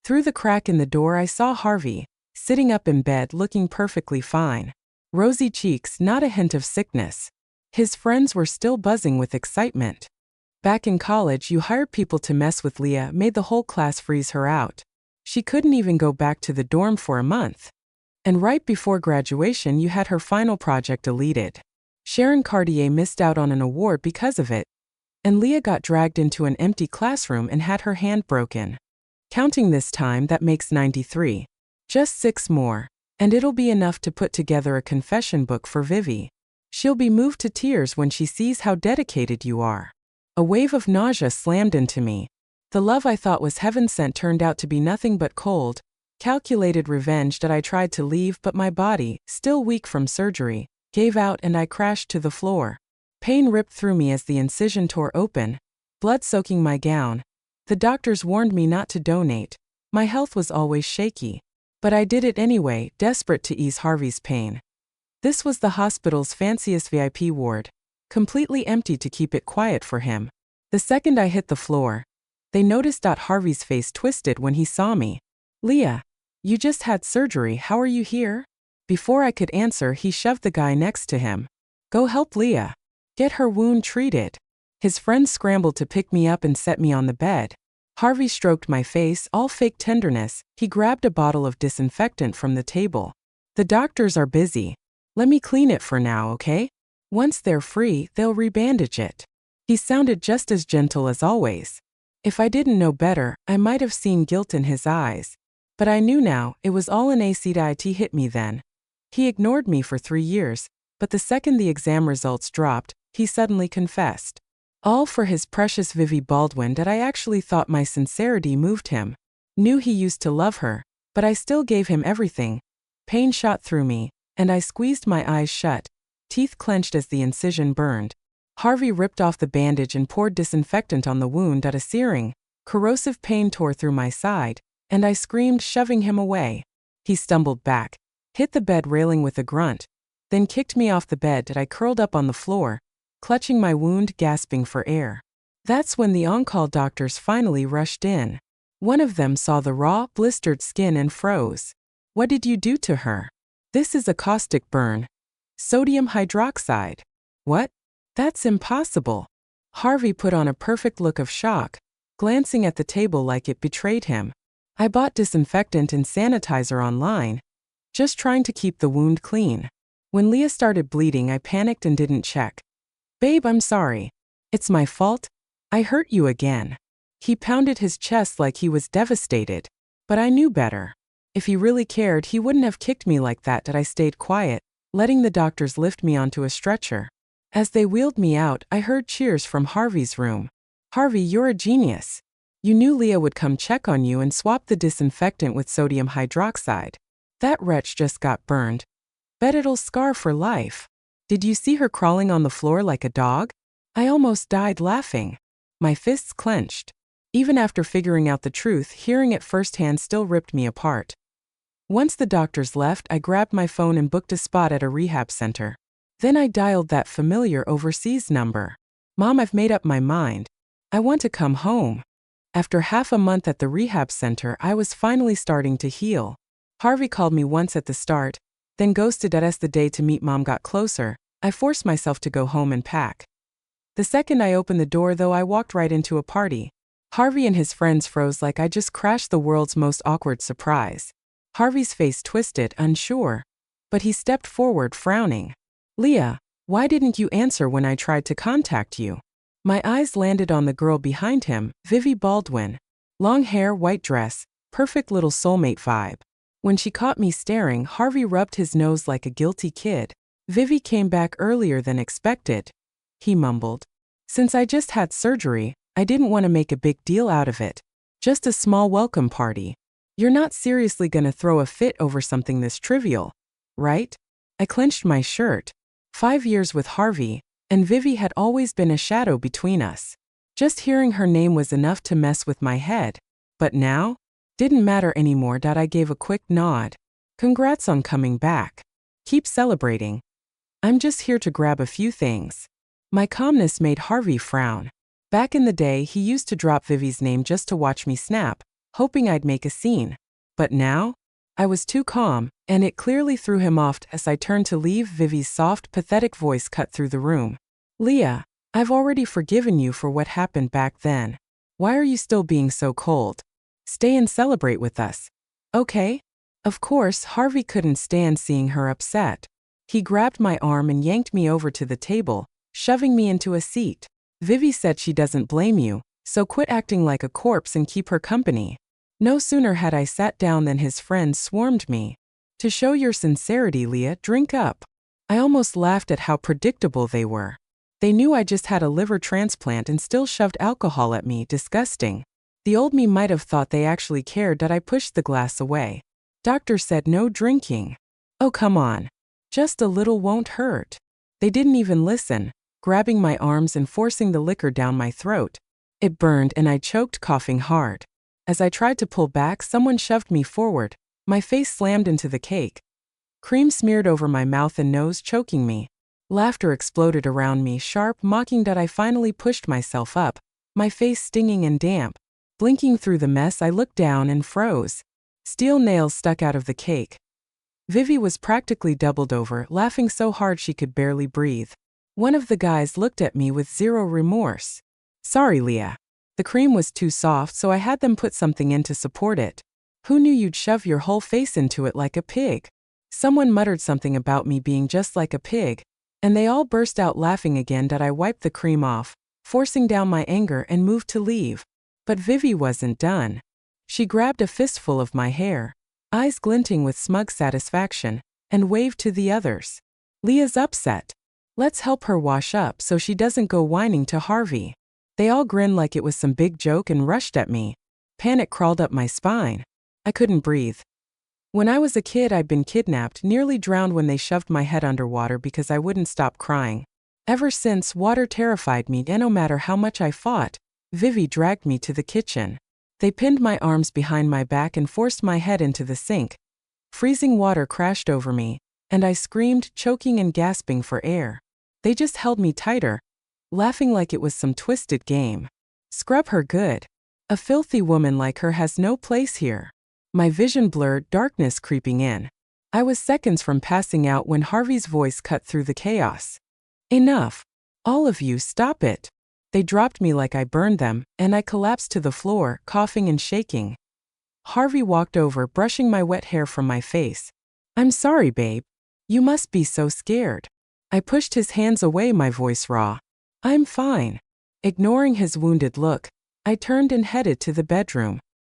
Through the crack in the door I saw Harvey, sitting up in bed looking perfectly fine. Rosy cheeks, not a hint of sickness. His friends were still buzzing with excitement. Back in college, you hired people to mess with Leah, made the whole class freeze her out. She couldn't even go back to the dorm for a month. And right before graduation, you had her final project deleted. Sharon Cartier missed out on an award because of it. And Leah got dragged into an empty classroom and had her hand broken. Counting this time, that makes 93. Just 6 more. And it'll be enough to put together a confession book for Vivi. She'll be moved to tears when she sees how dedicated you are. A wave of nausea slammed into me. The love I thought was heaven-sent turned out to be nothing but cold, calculated revenge that I tried to leave, but my body, still weak from surgery, gave out and I crashed to the floor. Pain ripped through me as the incision tore open, blood soaking my gown. The doctors warned me not to donate. My health was always shaky. But I did it anyway, desperate to ease Harvey's pain. This was the hospital's fanciest VIP ward, completely empty to keep it quiet for him. The second I hit the floor, they noticed that Harvey's face twisted when he saw me. "Leah, you just had surgery, how are you here?" Before I could answer, he shoved the guy next to him. "Go help Leah. Get her wound treated." His friends scrambled to pick me up and set me on the bed. Harvey stroked my face, all fake tenderness. He grabbed a bottle of disinfectant from the table. "The doctors are busy. Let me clean it for now, okay? Once they're free, they'll rebandage it." He sounded just as gentle as always. If I didn't know better, I might have seen guilt in his eyes. But I knew now, it was all an acid hit me then. He ignored me for 3 years, but the second the exam results dropped, he suddenly confessed. All for his precious Vivi Baldwin that I actually thought my sincerity moved him. Knew he used to love her, but I still gave him everything. Pain shot through me, and I squeezed my eyes shut, teeth clenched as the incision burned. Harvey ripped off the bandage and poured disinfectant on the wound at a searing, corrosive pain tore through my side, and I screamed, shoving him away. He stumbled back, hit the bed railing with a grunt, then kicked me off the bed and I curled up on the floor, clutching my wound, gasping for air. That's when the on-call doctors finally rushed in. One of them saw the raw, blistered skin and froze. "What did you do to her?" "This is a caustic burn. Sodium hydroxide." "What? That's impossible." Harvey put on a perfect look of shock, glancing at the table like it betrayed him. "I bought disinfectant and sanitizer online, just trying to keep the wound clean. When Leah started bleeding, I panicked and didn't check. Babe, I'm sorry. It's my fault. I hurt you again." He pounded his chest like he was devastated. But I knew better. If he really cared, he wouldn't have kicked me like that. I stayed quiet, letting the doctors lift me onto a stretcher. As they wheeled me out, I heard cheers from Harvey's room. "Harvey, you're a genius. You knew Leah would come check on you and swap the disinfectant with sodium hydroxide. That wretch just got burned. Bet it'll scar for life. Did you see her crawling on the floor like a dog?" I almost died laughing. My fists clenched. Even after figuring out the truth, hearing it firsthand still ripped me apart. Once the doctors left, I grabbed my phone and booked a spot at a rehab center. Then I dialed that familiar overseas number. "Mom, I've made up my mind. I want to come home." After half a month at the rehab center, I was finally starting to heal. Harvey called me once at the start, then ghosted us. The day to meet Mom got closer. I forced myself to go home and pack. The second I opened the door, though, I walked right into a party. Harvey and his friends froze like I just crashed the world's most awkward surprise. Harvey's face twisted, unsure. But he stepped forward, frowning. "Leah, why didn't you answer when I tried to contact you?" My eyes landed on the girl behind him, Vivi Baldwin. Long hair, white dress, perfect little soulmate vibe. When she caught me staring, Harvey rubbed his nose like a guilty kid. "Vivi came back earlier than expected," he mumbled. "Since I just had surgery, I didn't want to make a big deal out of it. Just a small welcome party. You're not seriously gonna throw a fit over something this trivial, right?" I clenched my shirt. 5 years with Harvey, and Vivi had always been a shadow between us. Just hearing her name was enough to mess with my head. But now? Didn't matter anymore. I gave a quick nod. "Congrats on coming back. Keep celebrating. I'm just here to grab a few things." My calmness made Harvey frown. Back in the day, he used to drop Vivi's name just to watch me snap, hoping I'd make a scene. But now? I was too calm, and it clearly threw him off as I turned to leave. Vivi's soft, pathetic voice cut through the room. Leah, I've already forgiven you for what happened back then. Why are you still being so cold? Stay and celebrate with us. Okay? Of course, Harvey couldn't stand seeing her upset. He grabbed my arm and yanked me over to the table, shoving me into a seat. Vivi said she doesn't blame you, so quit acting like a corpse and keep her company. No sooner had I sat down than his friends swarmed me. To show your sincerity, Leah, drink up. I almost laughed at how predictable they were. They knew I just had a liver transplant and still shoved alcohol at me. Disgusting. The old me might have thought they actually cared that I pushed the glass away. Doctor said no drinking. Oh, come on. Just a little won't hurt. They didn't even listen, grabbing my arms and forcing the liquor down my throat. It burned and I choked, coughing hard. As I tried to pull back, someone shoved me forward. My face slammed into the cake. Cream smeared over my mouth and nose, choking me. Laughter exploded around me, sharp, mocking that I finally pushed myself up, my face stinging and damp. Blinking through the mess, I looked down and froze. Steel nails stuck out of the cake. Vivi was practically doubled over, laughing so hard she could barely breathe. One of the guys looked at me with zero remorse. Sorry, Leah. The cream was too soft, so I had them put something in to support it. Who knew you'd shove your whole face into it like a pig? Someone muttered something about me being just like a pig, and they all burst out laughing again. That I wiped the cream off, forcing down my anger, and moved to leave. But Vivi wasn't done. She grabbed a fistful of my hair, eyes glinting with smug satisfaction, and waved to the others. Leah's upset. Let's help her wash up so she doesn't go whining to Harvey. They all grinned like it was some big joke and rushed at me. Panic crawled up my spine. I couldn't breathe. When I was a kid, I'd been kidnapped, nearly drowned when they shoved my head underwater because I wouldn't stop crying. Ever since, water terrified me, and no matter how much I fought, Vivi dragged me to the kitchen. They pinned my arms behind my back and forced my head into the sink. Freezing water crashed over me, and I screamed, choking and gasping for air. They just held me tighter, laughing like it was some twisted game. Scrub her good. A filthy woman like her has no place here. My vision blurred, darkness creeping in. I was seconds from passing out when Harvey's voice cut through the chaos. Enough. All of you, stop it. They dropped me like I burned them, and I collapsed to the floor, coughing and shaking. Harvey walked over, brushing my wet hair from my face. I'm sorry, babe. You must be so scared. I pushed his hands away, my voice raw. I'm fine. Ignoring his wounded look, I turned and headed to the bedroom.